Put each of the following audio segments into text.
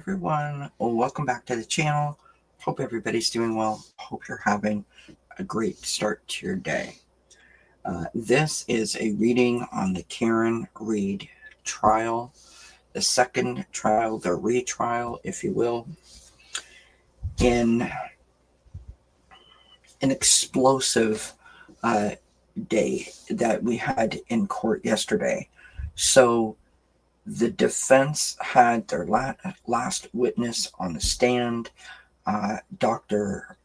everyone. Welcome back to the channel. Hope everybody's doing well. Hope you're having a great start to your day. This is a reading on the Karen Reed trial, the second trial, the retrial, if you will, in an explosive day that we had in court yesterday. So the defense had their last witness on the stand, Dr.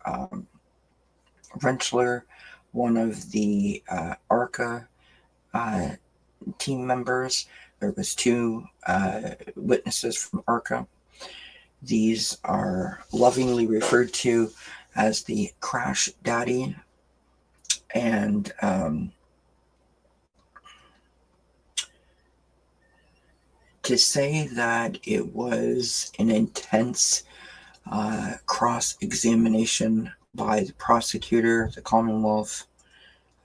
Rentschler, one of the ARCA team members. There was two witnesses from ARCA. These are lovingly referred to as the Crash Daddy. And to say that it was an intense cross-examination by the prosecutor, the Commonwealth,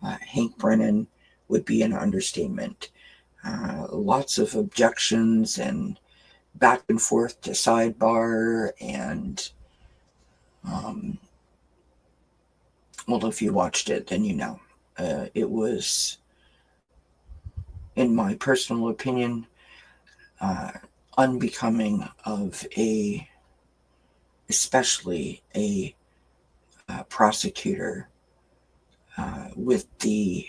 Hank Brennan, would be an understatement. Lots of objections and back and forth to sidebar, and well, if you watched it, then you know. It was, in my personal opinion, unbecoming of especially a prosecutor with the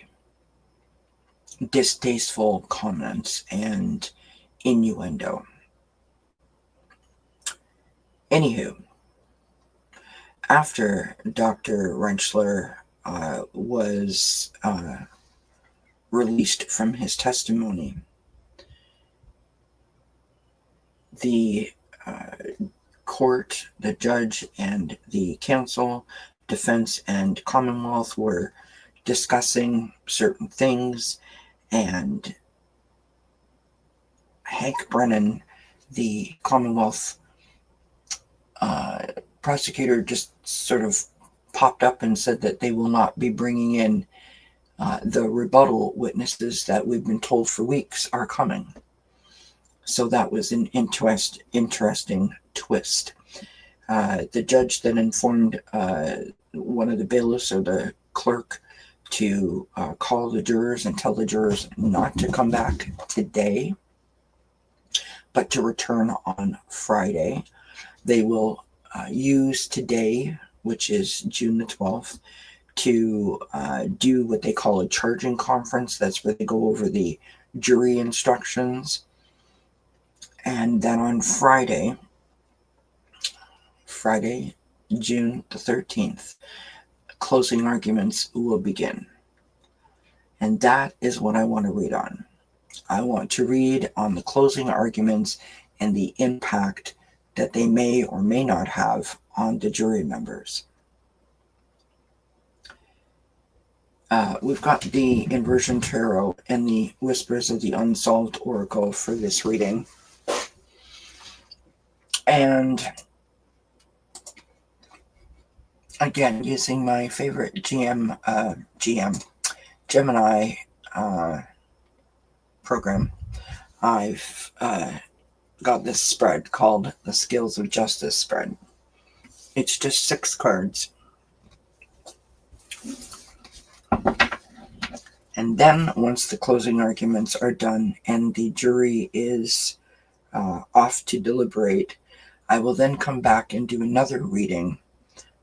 distasteful comments and innuendo. Anywho, after Dr. Rentschler was released from his testimony, the court, the judge, and the counsel, defense, and Commonwealth were discussing certain things, and Hank Brennan, the Commonwealth prosecutor, just sort of popped up and said that they will not be bringing in the rebuttal witnesses that we've been told for weeks are coming. So that was an interesting twist. The judge then informed one of the bailiffs or the clerk to call the jurors and tell the jurors not to come back today, but to return on Friday. They will use today, which is June the 12th, to do what they call a charging conference. That's where they go over the jury instructions. And then on Friday, June the 13th, closing arguments will begin. And that is what I want to read on. I want to read on the closing arguments and the impact that they may or may not have on the jury members. We've got the Inversion Tarot and the Whispers of the Unsolved Oracle for this reading. And again, using my favorite Gemini program, I've got this spread called the Scales of Justice spread. It's just 6 cards. And then once the closing arguments are done and the jury is off to deliberate, I will then come back and do another reading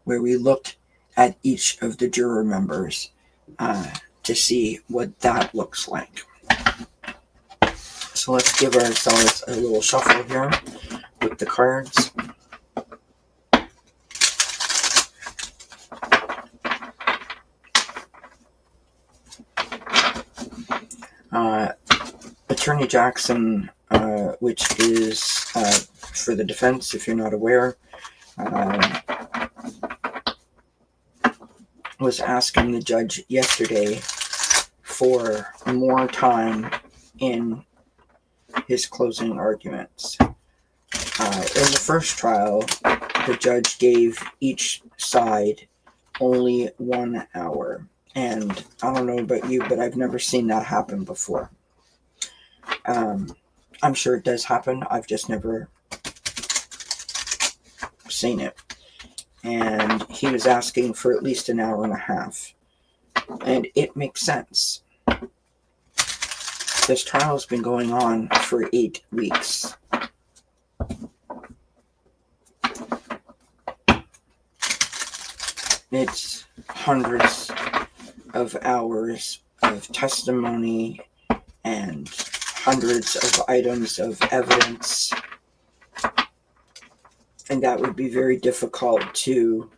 where we look at each of the juror members to see what that looks like. So let's give ourselves a little shuffle here with the cards. Attorney Jackson, which is for the defense, if you're not aware, was asking the judge yesterday for more time in his closing arguments. In the first trial, the judge gave each side only 1 hour. And I don't know about you, but I've never seen that happen before. I'm sure it does happen. I've just never seen it. And he was asking for at least an hour and a half. And it makes sense. This trial has been going on for 8 weeks. It's hundreds of hours of testimony and hundreds of items of evidence. And that would be very difficult to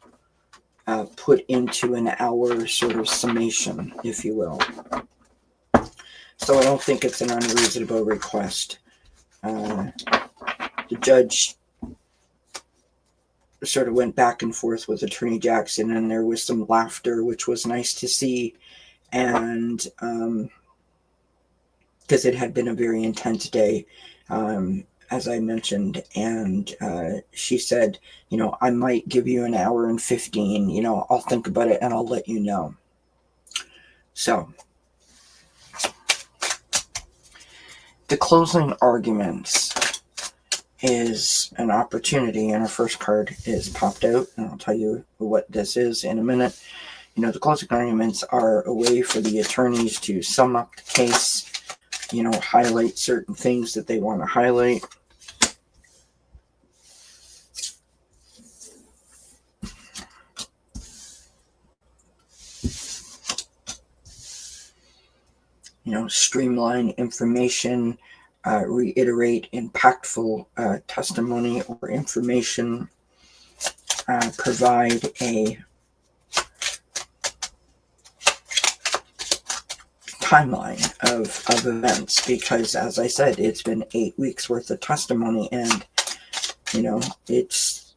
put into an hour sort of summation, if you will. So I don't think it's an unreasonable request. The judge sort of went back and forth with Attorney Jackson, and there was some laughter, which was nice to see. And because it had been a very intense day, as I mentioned, and she said, I might give you an hour and 15, I'll think about it and I'll let you know. So, the closing arguments is an opportunity, and our first card is popped out, and I'll tell you what this is in a minute. The closing arguments are a way for the attorneys to sum up the case, highlight certain things that they want to highlight. Streamline information, reiterate impactful testimony or information, provide a timeline of events, because as I said, it's been 8 weeks worth of testimony, and it's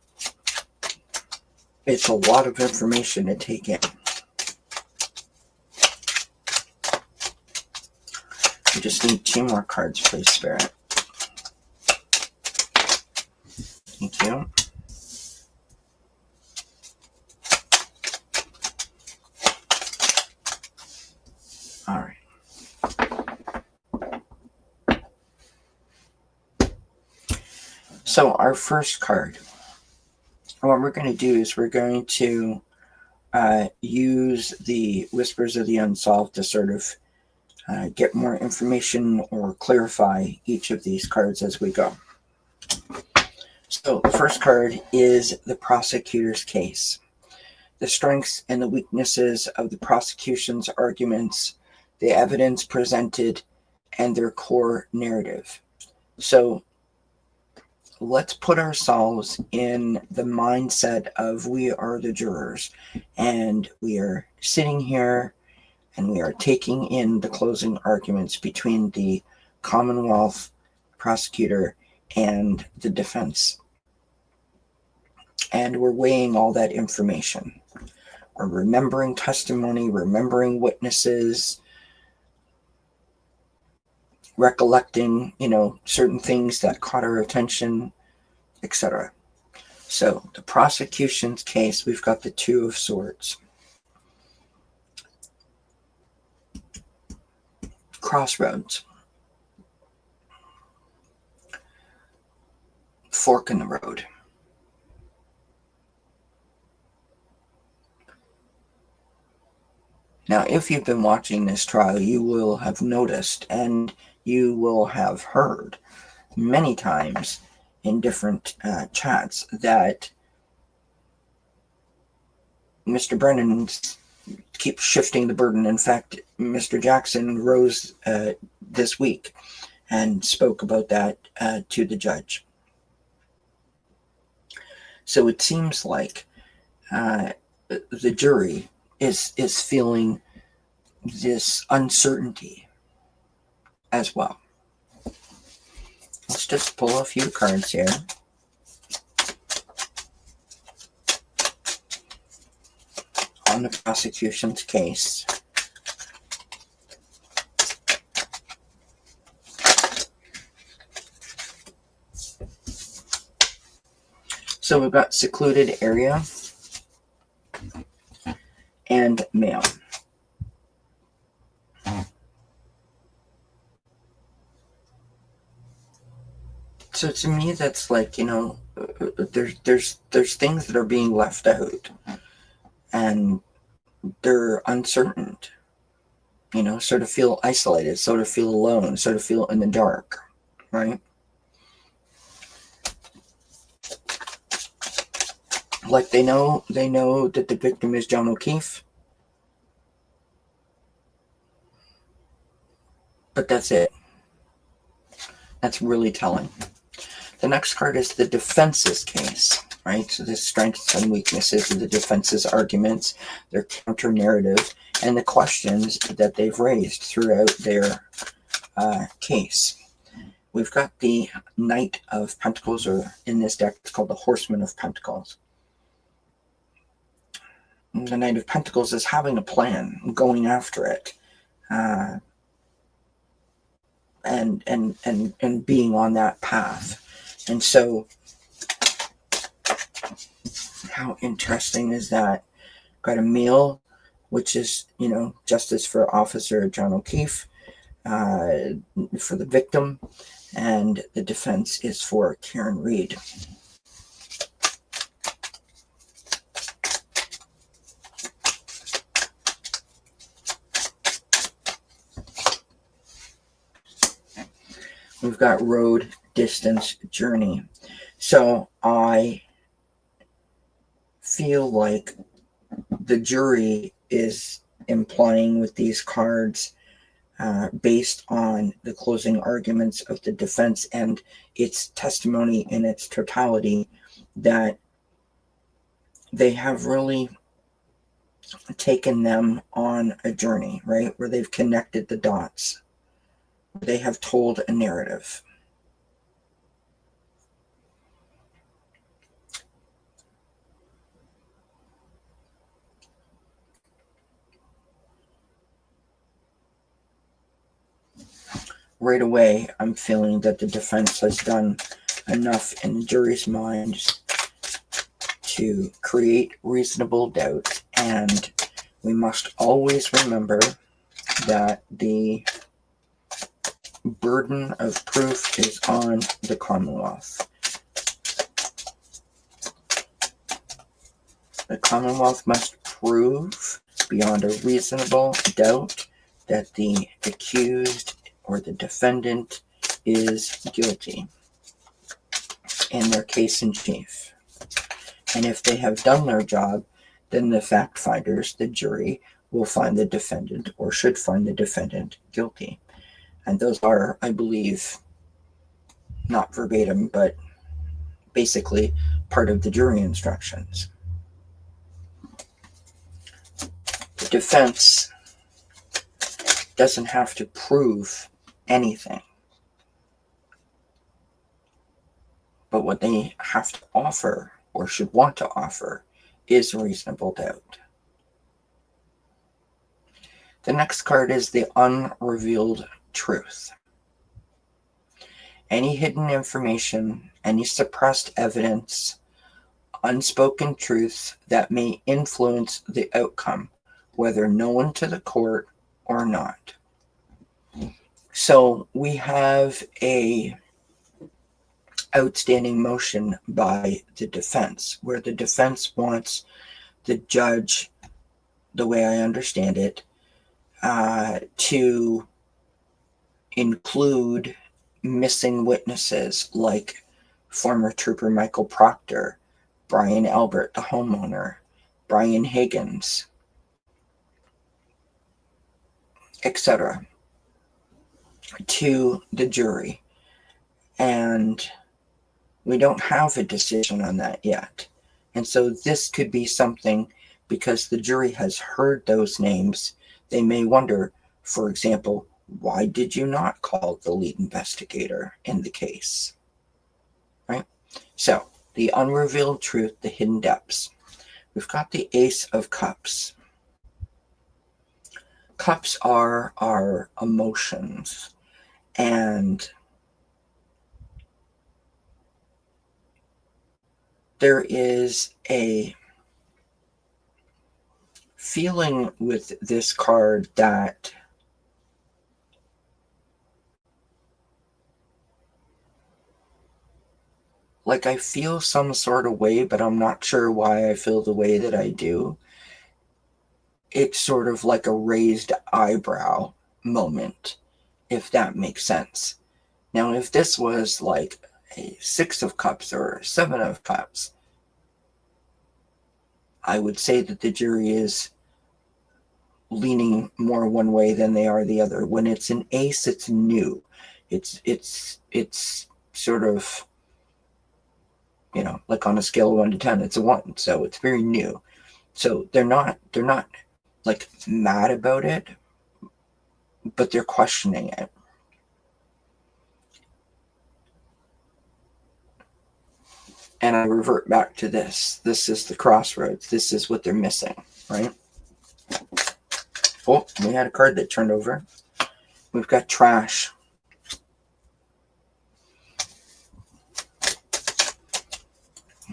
a lot of information to take in. We just need 2 more cards, please, Spirit. Thank you. All right. So our first card, what we're going to do is we're going to use the Whispers of the Unsolved to sort of get more information or clarify each of these cards as we go. So the first card is the prosecutor's case. The strengths and the weaknesses of the prosecution's arguments, the evidence presented, and their core narrative. So let's put ourselves in the mindset of we are the jurors, and we are sitting here and we are taking in the closing arguments between the Commonwealth prosecutor and the defense. And we're weighing all that information. We're remembering testimony, remembering witnesses, recollecting, certain things that caught our attention, etc. So the prosecution's case, we've got the 2 of Swords. Crossroads. Fork in the road. Now, if you've been watching this trial, you will have noticed and you will have heard many times in different chats that Mr. Brennan keeps shifting the burden. In fact, Mr. Jackson rose this week and spoke about that to the judge. So it seems like the jury is feeling this uncertainty as well. Let's just pull a few cards here. On the prosecution's case. So we've got secluded area and male. So to me, that's like, there's things that are being left out, and they're uncertain. Sort of feel isolated, sort of feel alone, sort of feel in the dark, right? Like they know that the victim is John O'Keefe, but that's it. That's really telling. The next card is the defense's case, right? So the strengths and weaknesses of the defense's arguments, their counter-narrative, and the questions that they've raised throughout their case. We've got the Knight of Pentacles, or in this deck, it's called the Horseman of Pentacles. And the Knight of Pentacles is having a plan, going after it, and being on that path. And so, how interesting is that? Got a male, which is, justice for Officer John O'Keefe, for the victim, and the defense is for Karen Reed. We've got road, distance, journey. So I feel like the jury is implying with these cards, based on the closing arguments of the defense and its testimony in its totality, that they have really taken them on a journey, right? Where they've connected the dots. They have told a narrative. Right away, I'm feeling that the defense has done enough in the jury's minds to create reasonable doubt, and we must always remember that the burden of proof is on the Commonwealth. The Commonwealth must prove beyond a reasonable doubt that the accused or the defendant is guilty in their case in chief. And if they have done their job, then the fact finders, the jury, will find the defendant, or should find the defendant, guilty. And those are, I believe, not verbatim, but basically part of the jury instructions. The defense doesn't have to prove anything. But what they have to offer, or should want to offer, is reasonable doubt. The next card is the unrevealed truth. Any hidden information, any suppressed evidence, unspoken truths that may influence the outcome, whether known to the court or not. So we have a outstanding motion by the defense, where the defense wants the judge, the way I understand it, to include missing witnesses like former trooper Michael Proctor, Brian Albert, the homeowner, Brian Higgins, etc., to the jury. And we don't have a decision on that yet. And so this could be something, because the jury has heard those names, they may wonder, for example, why did you not call the lead investigator in the case? Right? So, the unrevealed truth, the hidden depths. We've got the Ace of Cups. Cups are our emotions, and there is a feeling with this card that like I feel some sort of way, but I'm not sure why I feel the way that I do. It's sort of like a raised eyebrow moment, if that makes sense. Now, if this was like a 6 of Cups or 7 of Cups, I would say that the jury is leaning more one way than they are the other. When it's an ace, it's new. It's sort of, like on a scale of 1 to 10, it's a 1. So it's very new. So they're not like mad about it, but they're questioning it. And I revert back to this. This is the crossroads. This is what they're missing, right? Oh, we had a card that turned over. We've got trash.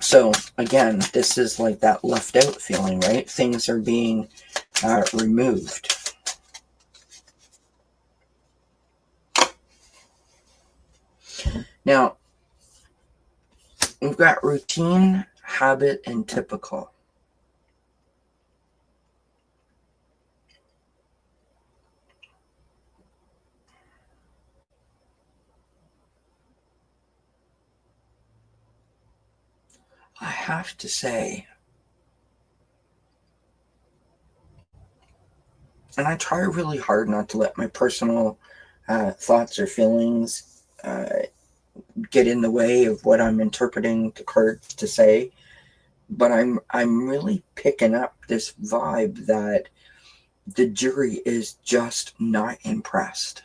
So again, this is like that left out feeling, right? Things are being removed. Now, we've got routine, habit, and typical. I have to say, and I try really hard not to let my personal thoughts or feelings get in the way of what I'm interpreting the cards to say, but I'm really picking up this vibe that the jury is just not impressed.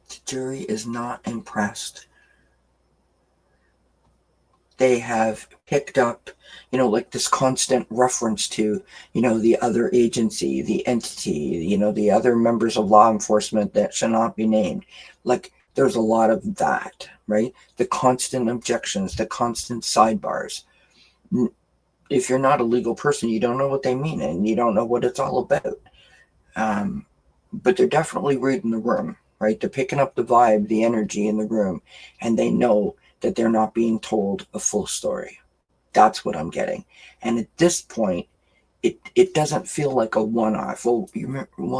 The jury is not impressed. They have picked up, like this constant reference to, the other agency, the entity, the other members of law enforcement that shall not be named. Like, there's a lot of that, right? The constant objections, the constant sidebars. If you're not a legal person, you don't know what they mean and you don't know what it's all about. But they're definitely reading the room, right? They're picking up the vibe, the energy in the room, and they know that they're not being told a full story. That's what I'm getting. And at this point, it doesn't feel like a one-off. Well,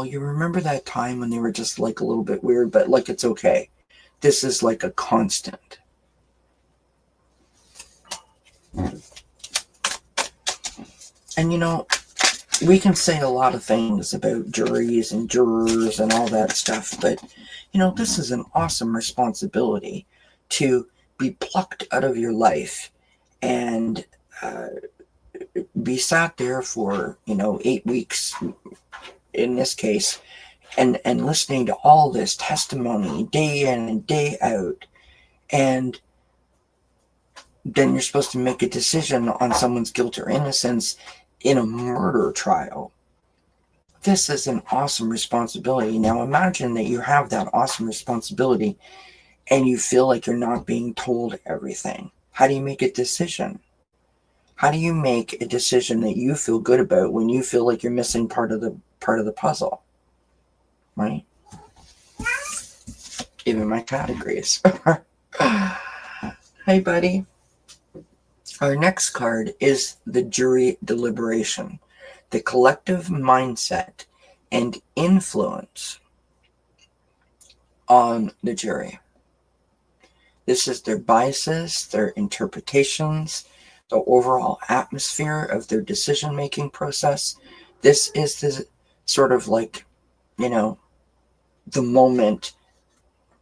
you remember that time when they were just like a little bit weird, but like it's okay. This is like a constant. And we can say a lot of things about juries and jurors and all that stuff, but this is an awesome responsibility to be plucked out of your life and be sat there for 8 weeks in this case, and listening to all this testimony day in and day out, and then you're supposed to make a decision on someone's guilt or innocence in a murder trial. This is an awesome responsibility. Now imagine that you have that awesome responsibility and you feel like you're not being told everything. How do you make a decision? How do you make a decision that you feel good about when you feel like you're missing part of the puzzle? Right? Even my cat agrees. Hey, buddy. Our next card is the jury deliberation, the collective mindset and influence on the jury. This is their biases, their interpretations, the overall atmosphere of their decision-making process. This is the sort of like, the moment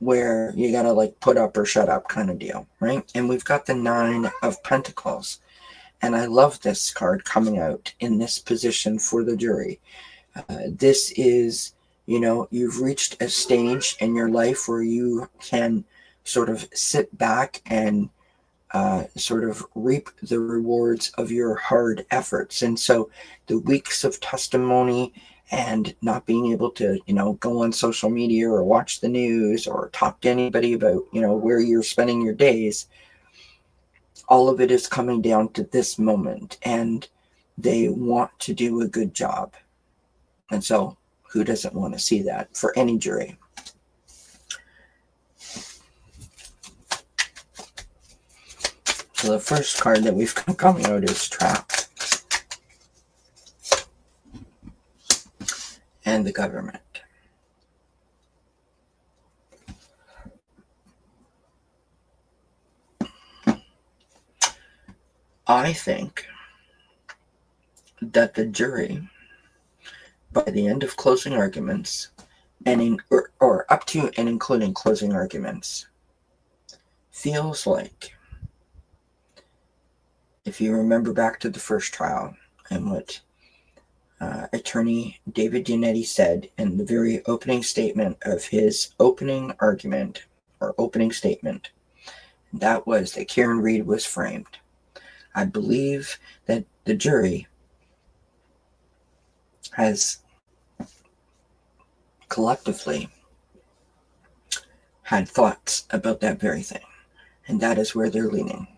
where you gotta like put up or shut up kind of deal, right? And we've got the 9 of Pentacles. And I love this card coming out in this position for the jury. This is, you've reached a stage in your life where you can sort of sit back and sort of reap the rewards of your hard efforts. And so the weeks of testimony and not being able to, go on social media or watch the news or talk to anybody about, where you're spending your days, all of it is coming down to this moment, and they want to do a good job. And so who doesn't want to see that for any jury? So the first card that we've got coming out is Trapped and the Government. I think that the jury, by the end of closing arguments, or up to and including closing arguments, feels like, if you remember back to the first trial and what attorney David Giannetti said in the very opening statement of his opening argument or opening statement, that was that Karen Read was framed. I believe that the jury has collectively had thoughts about that very thing, and that is where they're leaning.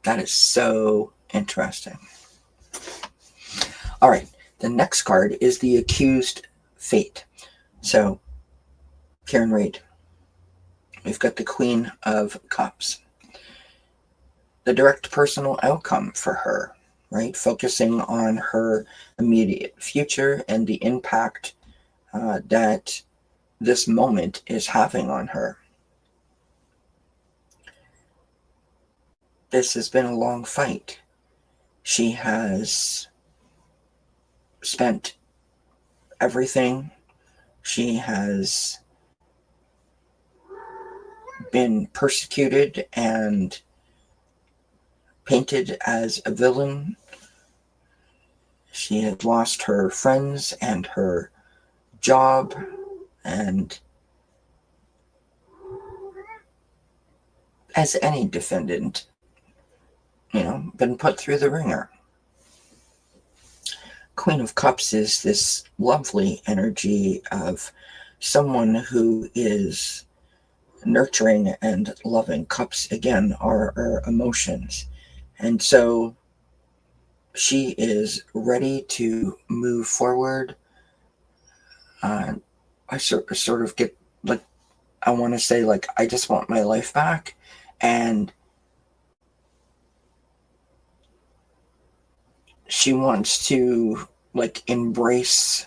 That is so interesting. All right, the next card is the Accused Fate. So, Karen Read, we've got the Queen of Cups. The direct personal outcome for her, right? Focusing on her immediate future and the impact that this moment is having on her. This has been a long fight. She has spent everything. She has been persecuted and painted as a villain. She had lost her friends and her job, and as any defendant, been put through the ringer. Queen of Cups is this lovely energy of someone who is nurturing and loving. Cups, again, are our emotions. And so she is ready to move forward. I sort of get, like, I want to say, like, I just want my life back. And she wants to, like, embrace,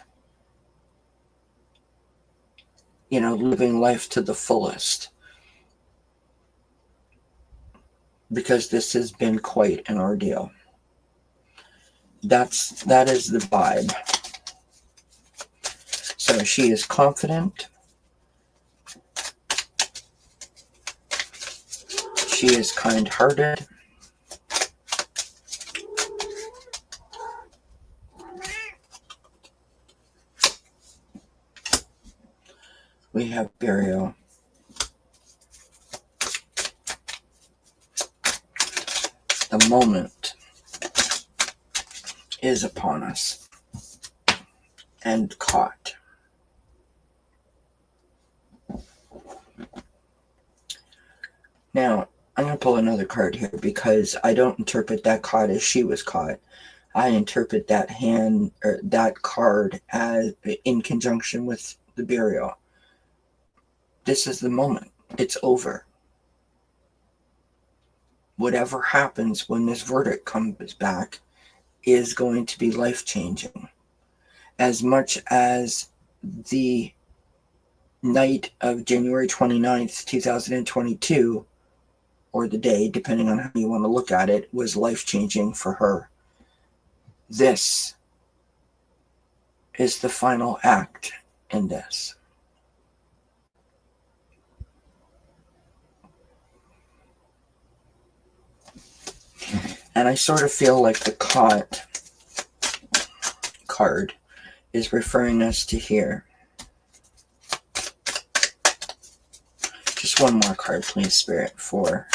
living life to the fullest. Because this has been quite an ordeal. That is the vibe. So she is confident. She is kind-hearted. We have Burial. The moment is upon us. And Caught. Now, I'm going to pull another card here because I don't interpret that card as she was caught. I interpret that hand, or that card, as in conjunction with the Burial. This is the moment. It's over. Whatever happens when this verdict comes back is going to be life-changing. As much as the night of January 29th, 2022, or the day, depending on how you want to look at it, was life-changing for her. This is the final act in this. And I sort of feel like the Caught card is referring us to here. Just one more card, please, Spirit, for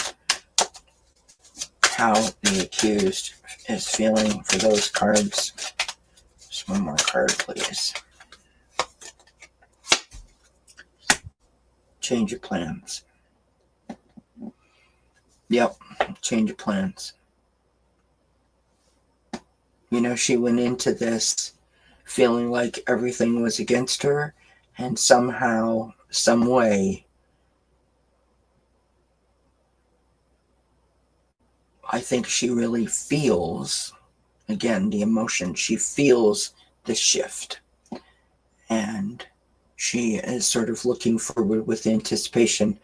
how the accused is feeling for those cards. Just one more card, please. Change of plans. Yep, change of plans. She went into this feeling like everything was against her, and somehow, some way, I think she really feels, again, the emotion. She feels the shift. And she is sort of looking forward with anticipation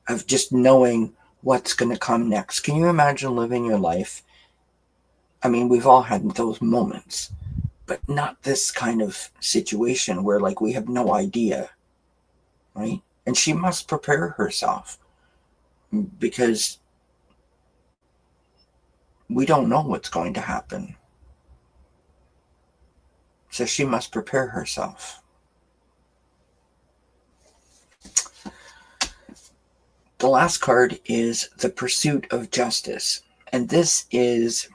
of just knowing what's going to come next. Can you imagine living your life? I mean, we've all had those moments, but not this kind of situation where, like, we have no idea, right? And she must prepare herself because we don't know what's going to happen. So she must prepare herself. The last card is the pursuit of justice. And this is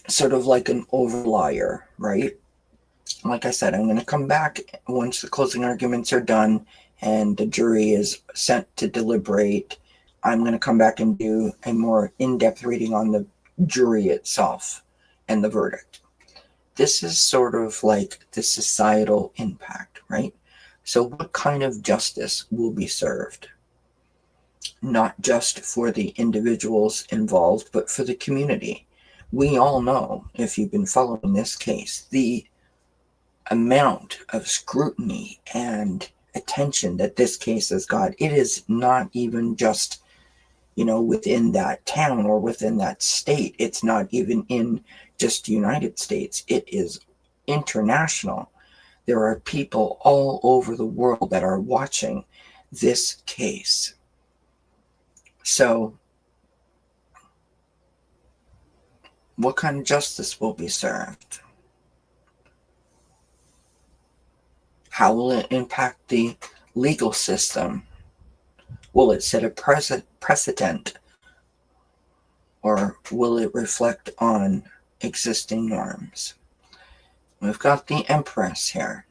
sort of like an overlier, right? Like I said, I'm going to come back once the closing arguments are done and the jury is sent to deliberate. I'm going to come back and do a more in-depth reading on the jury itself and the verdict. This is sort of like the societal impact, right? So what kind of justice will be served? Not just for the individuals involved, but for the community. We all know, if you've been following this case, the amount of scrutiny and attention that this case has got. It is not even just, within that town or within that state. It's not even in just the United States. It is international. There are people all over the world that are watching this case. So, what kind of justice will be served? How will it impact the legal system? Will it set a precedent? Or will it reflect on existing norms? We've got the Empress here.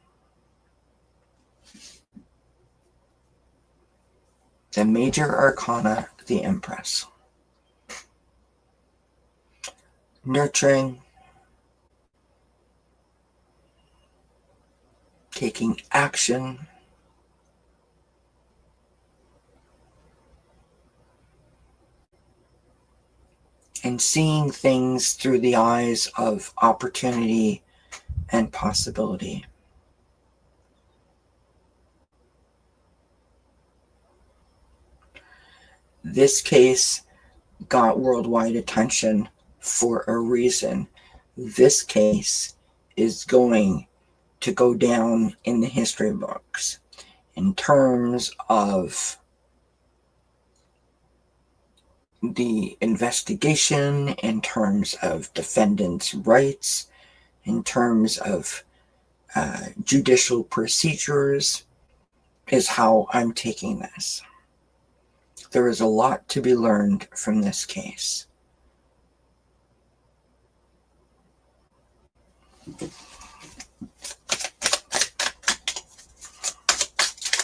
The major arcana, the Empress. Nurturing, taking action, and seeing things through the eyes of opportunity and possibility. This case got worldwide attention for a reason. This case is going to go down in the history books in terms of the investigation, in terms of defendants' rights, in terms of judicial procedures, is how I'm taking this. There is a lot to be learned from this case.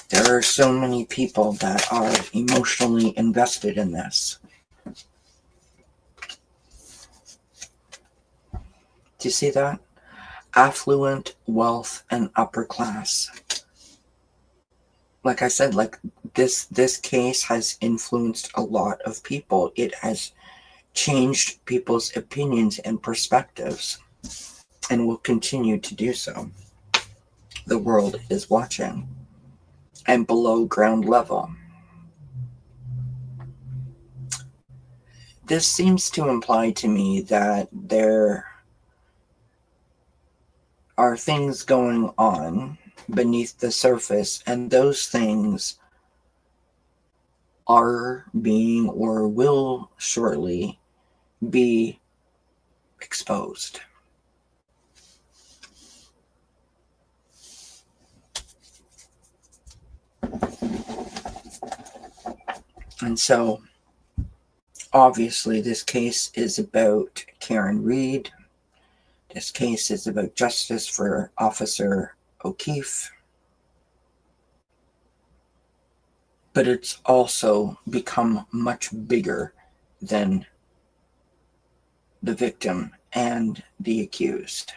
There are so many people that are emotionally invested in this. Do you see that? Affluent, wealth, and upper class. Like I said, this case has influenced a lot of people. It has changed people's opinions and perspectives, and will continue to do so. The world is watching. And below ground level. This seems to imply to me that there are things going on beneath the surface, and those things are being or will shortly be exposed. And so, obviously, this case is about Karen Reed. This case is about justice for Officer O'Keefe. But it's also become much bigger than the victim and the accused.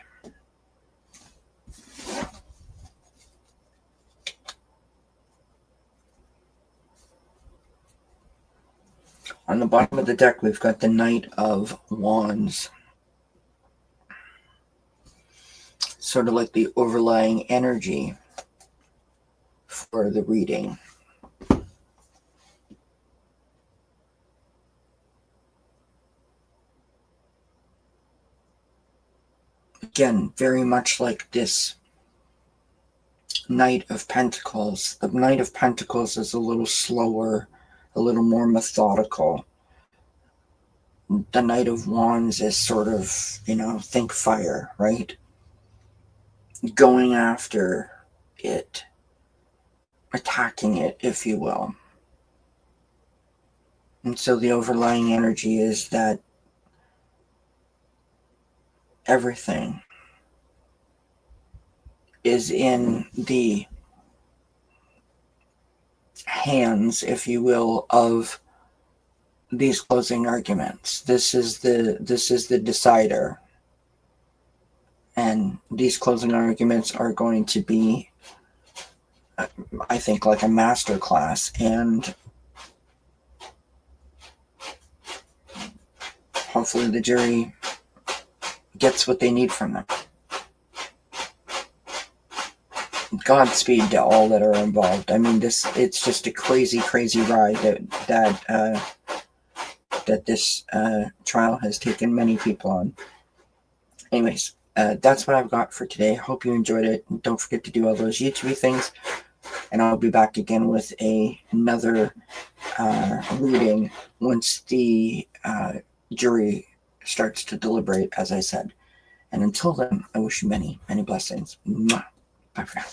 On the bottom of the deck, we've got the Knight of Wands. Sort of like the overlying energy for the reading. Again, very much like this Knight of Pentacles. The Knight of Pentacles is a little slower, a little more methodical. The Knight of Wands is sort of, think fire, right? Going after it, attacking it, if you will. And so the overlying energy is that everything is in the hands, if you will, of these closing arguments. This is the decider. And these closing arguments are going to be, I think, like a master class, and hopefully the jury gets what they need from them. Godspeed to all that are involved. I mean, it's just a crazy, crazy ride that this trial has taken many people on. Anyways, that's what I've got for today. Hope you enjoyed it. Don't forget to do all those YouTube things, and I'll be back again with another reading once the jury starts to deliberate, as I said. And until then, I wish you many, many blessings. Mwah. Bye for now.